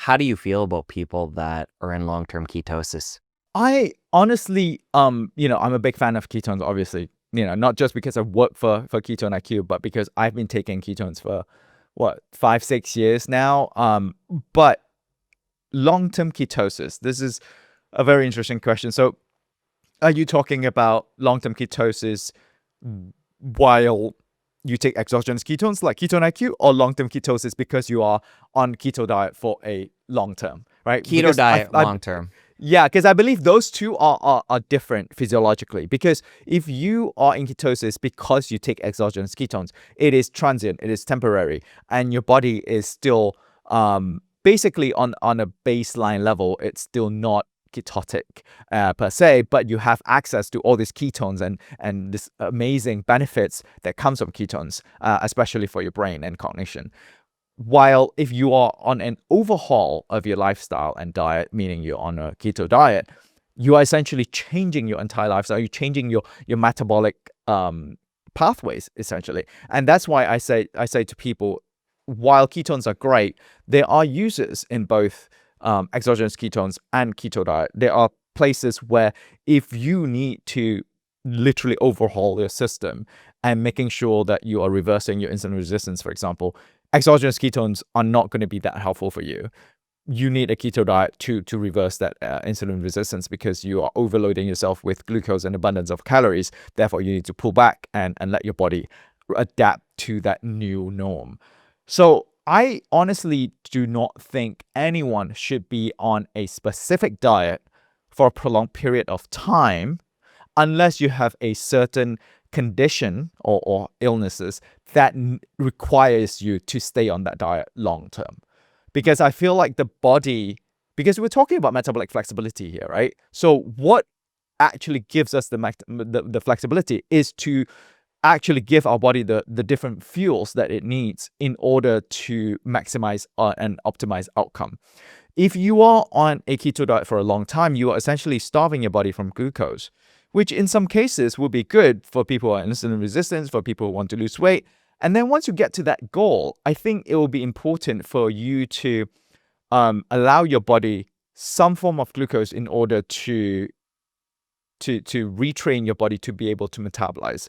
how do you feel about people that are in long-term ketosis? I honestly, I'm a big fan of ketones, obviously. Not just because I work for ketone-iq, but because I've been taking ketones for 5, 6 years now. But long-term ketosis, this is a very interesting question. So, are you talking about long-term ketosis while you take exogenous ketones like ketone-iq, or long-term ketosis because you are on keto diet for a long term, right? Keto Because diet long-term. yeah, because I believe those two are different physiologically. Because if you are in ketosis because you take exogenous ketones, it is transient, it is temporary, and your body is still basically on a baseline level. It's still not ketotic per se, but you have access to all these ketones and this amazing benefits that comes from ketones, especially for your brain and cognition. While if you are on an overhaul of your lifestyle and diet, meaning you're on a keto diet, you are essentially changing your entire lifestyle. You're changing your metabolic pathways, essentially. And that's why I say to people, while ketones are great, there are uses in both exogenous ketones and keto diet. There are places where if you need to literally overhaul your system and making sure that you are reversing your insulin resistance, for example, exogenous ketones are not going to be that helpful for you. You need a keto diet to reverse that insulin resistance, because you are overloading yourself with glucose and abundance of calories. Therefore, you need to pull back and let your body adapt to that new norm. So I honestly do not think anyone should be on a specific diet for a prolonged period of time unless you have a certain condition or illnesses that requires you to stay on that diet long term. Because I feel like the body, because we're talking about metabolic flexibility here, right? So what actually gives us the flexibility is to actually give our body the different fuels that it needs in order to maximize and optimize outcome. If you are on a keto diet for a long time, you are essentially starving your body from glucose, which in some cases will be good for people who are insulin resistant, for people who want to lose weight. And then once you get to that goal, I think it will be important for you to allow your body some form of glucose in order to retrain your body to be able to metabolize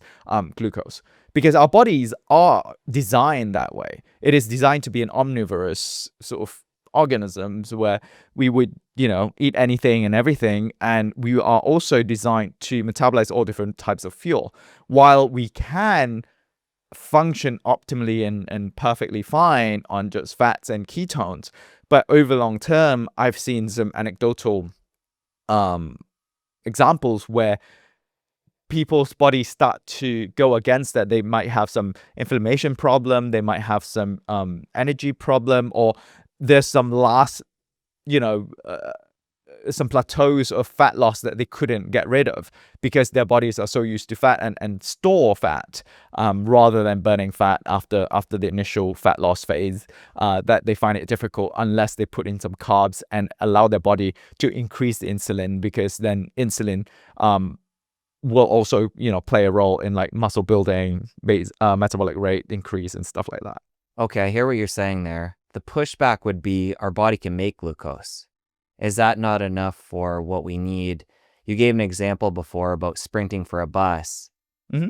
glucose, because our bodies are designed that way. It is designed to be an omnivorous sort of organisms where we would eat anything and everything, and we are also designed to metabolize all different types of fuel. While we can function optimally and perfectly fine on just fats and ketones, but over long term, I've seen some anecdotal examples where people's bodies start to go against that. They might have some inflammation problem, they might have some energy problem, or there's some some plateaus of fat loss that they couldn't get rid of because their bodies are so used to fat and store fat rather than burning fat after the initial fat loss phase, that they find it difficult unless they put in some carbs and allow their body to increase the insulin, because then insulin will also play a role in like muscle building, metabolic rate increase and stuff like that. Okay, I hear what you're saying there. The pushback would be our body can make glucose. Is that not enough for what we need? You gave an example before about sprinting for a bus. Mm-hmm.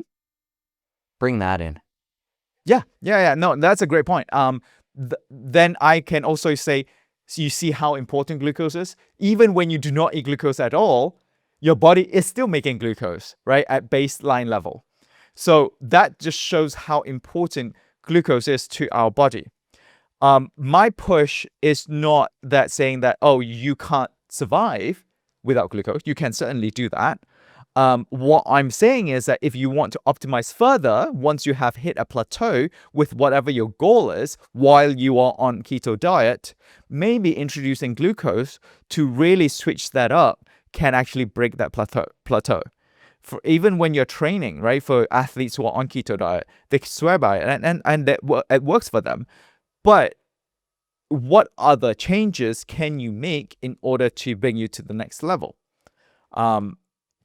Bring that in. Yeah. No, that's a great point. Then I can also say, so you see how important glucose is? Even when you do not eat glucose at all, your body is still making glucose, right, at baseline level. So that just shows how important glucose is to our body. My push is not that saying that, oh, you can't survive without glucose. You can certainly do that. What I'm saying is that if you want to optimize further, once you have hit a plateau with whatever your goal is while you are on keto diet, maybe introducing glucose to really switch that up can actually break that plateau. For even when you're training, right, for athletes who are on keto diet, they swear by it and it works for them. But what other changes can you make in order to bring you to the next level?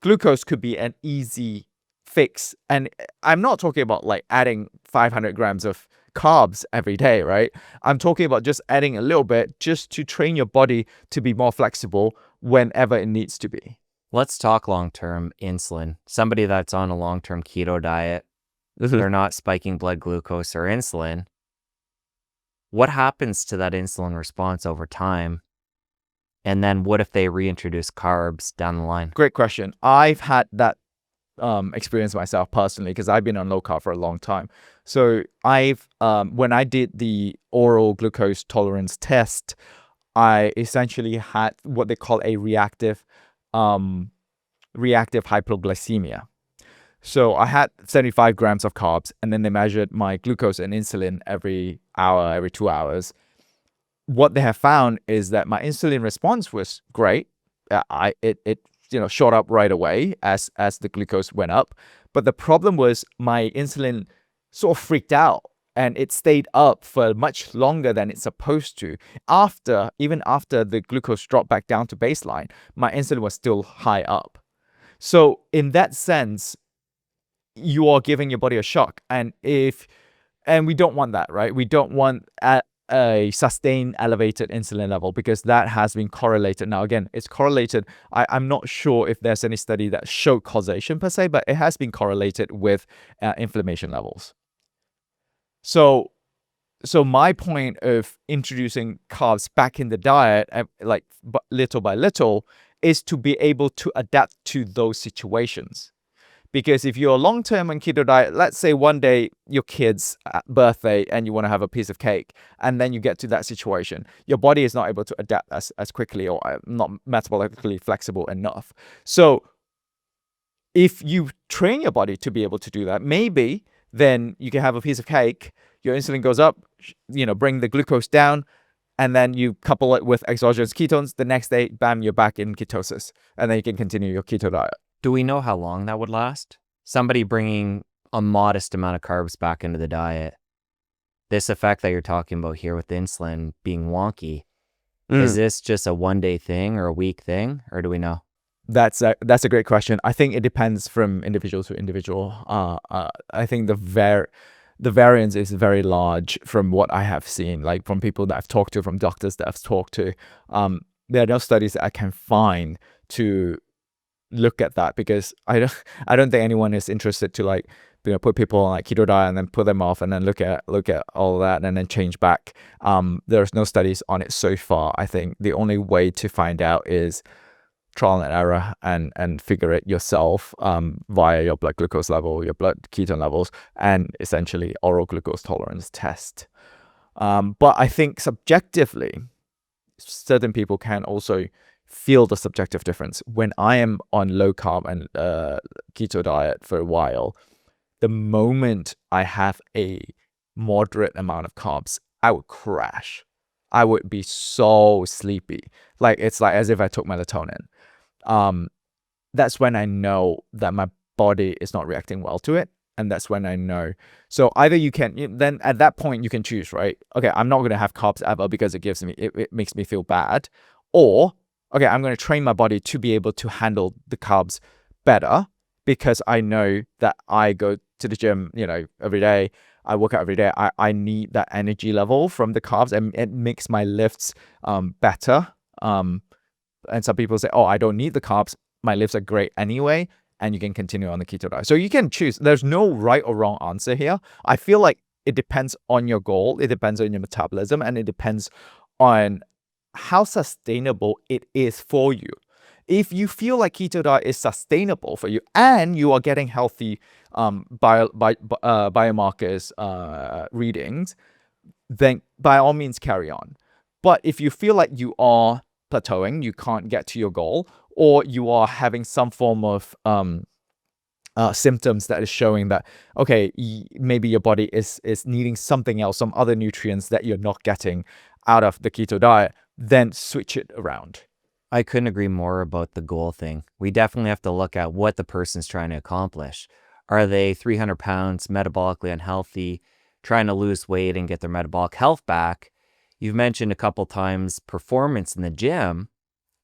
Glucose could be an easy fix. And I'm not talking about like adding 500 grams of carbs every day, right? I'm talking about just adding a little bit just to train your body to be more flexible whenever it needs to be. Let's talk long-term insulin. Somebody that's on a long-term keto diet, they're not spiking blood glucose or insulin. What happens to that insulin response over time? And then what if they reintroduce carbs down the line? Great question. I've had that experience myself personally because I've been on low carb for a long time. So when I did the oral glucose tolerance test, I essentially had what they call a reactive hypoglycemia. So I had 75 grams of carbs, and then they measured my glucose and insulin every hour, every 2 hours. What they have found is that my insulin response was great. It shot up right away as the glucose went up. But the problem was my insulin sort of freaked out, and it stayed up for much longer than it's supposed to. Even after the glucose dropped back down to baseline, my insulin was still high up. So in that sense, you are giving your body a shock, and we don't want that, right? We don't want a sustained elevated insulin level because that has been correlated. Now, again, it's correlated. I'm not sure if there's any study that showed causation per se, but it has been correlated with inflammation levels. So my point of introducing carbs back in the diet, like little by little, is to be able to adapt to those situations. Because if you're long-term on keto diet, let's say one day your kid's birthday and you want to have a piece of cake, and then you get to that situation, your body is not able to adapt as quickly or not metabolically flexible enough. So if you train your body to be able to do that, maybe then you can have a piece of cake, your insulin goes up, bring the glucose down, and then you couple it with exogenous ketones. The next day, bam, you're back in ketosis, and then you can continue your keto diet. Do we know how long that would last? Somebody bringing a modest amount of carbs back into the diet, this effect that you're talking about here with insulin being wonky, is this just a one-day thing or a week thing, or do we know? That's a great question. I think it depends from individual to individual. I think the variance is very large from what I have seen, like from people that I've talked to, from doctors that I've talked to. There are no studies that I can find to look at that because I don't think anyone is interested to put people on keto diet and then put them off and then look at all that and then change back. There's no studies on it so far. I think the only way to find out is trial and error and figure it yourself via your blood glucose level, your blood ketone levels, and essentially oral glucose tolerance test. But I think subjectively, certain people can also feel the subjective difference. When I am on low carb and keto diet for a while, the moment I have a moderate amount of carbs, I would crash. I would be so sleepy. It's like as if I took melatonin. That's when I know that my body is not reacting well to it. And that's when I know. So either then at that point you can choose, right? Okay, I'm not going to have carbs ever because it makes me feel bad. Or, okay, I'm going to train my body to be able to handle the carbs better because I know that I go to the gym, every day. I work out every day. I need that energy level from the carbs, and it makes my lifts better. And some people say, oh, I don't need the carbs. My lifts are great anyway. And you can continue on the keto diet. So you can choose. There's no right or wrong answer here. I feel like it depends on your goal. It depends on your metabolism. And it depends on how sustainable it is for you. If you feel like keto diet is sustainable for you and you are getting healthy biomarkers readings, then by all means carry on. But if you feel like you are plateauing, you can't get to your goal, or you are having some form of symptoms that is showing that, okay, maybe your body is needing something else, some other nutrients that you're not getting out of the keto diet, then switch it around. I couldn't agree more about the goal thing. We definitely have to look at what the person's trying to accomplish. Are they 300 pounds, metabolically unhealthy, trying to lose weight and get their metabolic health back? You've mentioned a couple times performance in the gym.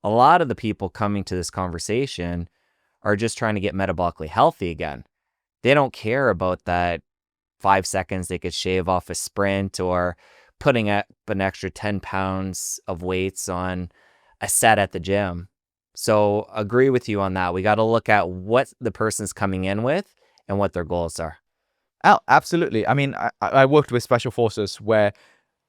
A lot of the people coming to this conversation are just trying to get metabolically healthy again. They don't care about that 5 seconds they could shave off a sprint, or putting up an extra 10 pounds of weights on a set at the gym. So agree with you on that. We got to look at what the person's coming in with and what their goals are. Oh, absolutely. I mean, I worked with special forces where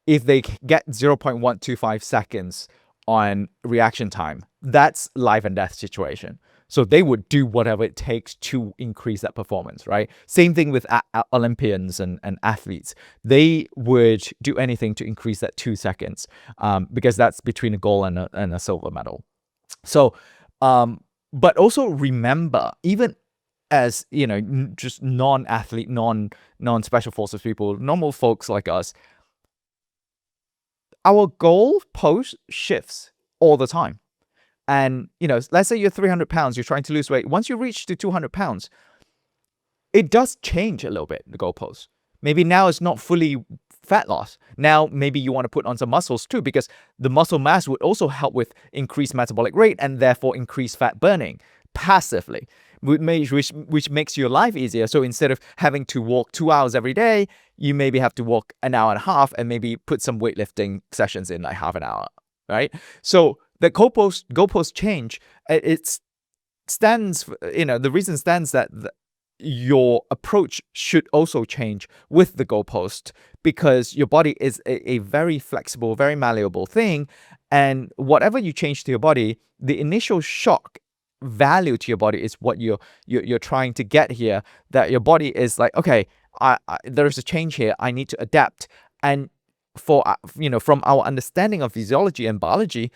if they get 0.125 seconds on reaction time, that's life and death situation. So they would do whatever it takes to increase that performance, right? Same thing with Olympians and athletes. They would do anything to increase that 2 seconds because that's between a gold and a silver medal. So, but also remember, even as, you know, just non-athlete, non-special forces people, normal folks like us, our goal post shifts all the time. And, you know, let's say you're 300 pounds, you're trying to lose weight. Once you reach to 200 pounds, it does change a little bit, the goalpost. Maybe now it's not fully fat loss. Now, maybe you want to put on some muscles too, because the muscle mass would also help with increased metabolic rate and therefore increased fat burning passively, which makes your life easier. So instead of having to walk 2 hours every day, you maybe have to walk an hour and a half and maybe put some weightlifting sessions in like half an hour, right? So the goalpost change, it stands, you know, the reason stands that your approach should also change with the goalpost, because your body is a very flexible, very malleable thing. And whatever you change to your body, the initial shock value to your body is what you're trying to get here, that your body is like, okay, there's a change here, I need to adapt. And for, you know, from our understanding of physiology and biology,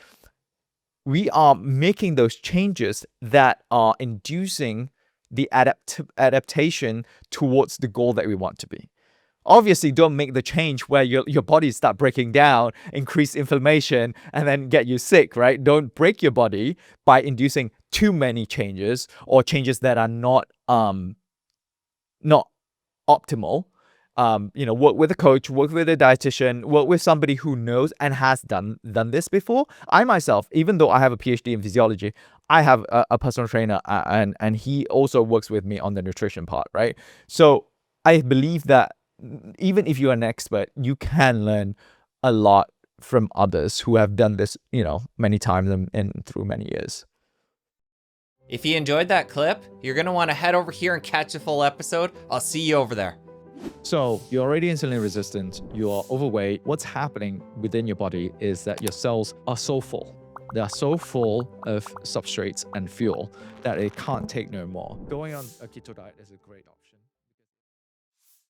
we are making those changes that are inducing the adaptation towards the goal that we want to be. Obviously, don't make the change where your body start breaking down, increase inflammation, and then get you sick, right? Don't break your body by inducing too many changes, or changes that are not optimal. You know, work with a coach, work with a dietitian, work with somebody who knows and has done this before. I myself, even though I have a PhD in physiology, I have a personal trainer, and he also works with me on the nutrition part, right? So I believe that even if you're an expert, you can learn a lot from others who have done this, you know, many times and through many years. If you enjoyed that clip, you're going to want to head over here and catch the full episode. I'll see you over there. So you're already insulin resistant, you're overweight. What's happening within your body is that your cells are so full. They are so full of substrates and fuel that it can't take no more. Going on a keto diet is a great option.